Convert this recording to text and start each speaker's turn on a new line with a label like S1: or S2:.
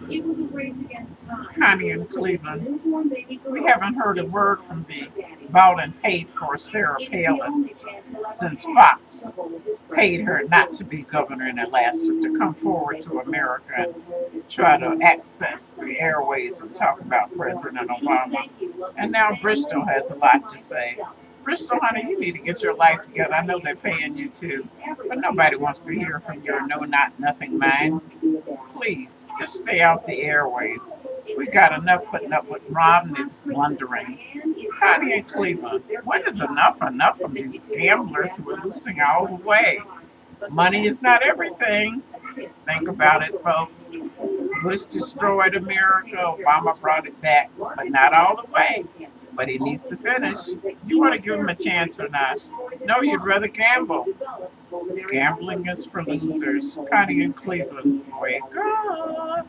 S1: It was a race against time.
S2: Connie in Cleveland. We haven't heard a word from the bought and paid for Sarah Palin since Fox paid her not to be governor in Alaska to come forward to America and try to access the airways and talk about President Obama. And now Bristol has a lot to say. Bristol, honey, you need to get your life together. I know they're paying you too, but nobody wants to hear from your no, not, nothing mind. Please, just stay out the airways. We got enough putting up with Romney's blundering. Connie in Cleveland, when is enough from these gamblers who are losing all the way? Money is not everything. Think about it, folks. Bush destroyed America, Obama brought it back, but not all the way. But he needs to finish. You want to give him a chance or not? No, you'd rather gamble. Gambling is for losers. Connie in Cleveland, wake up.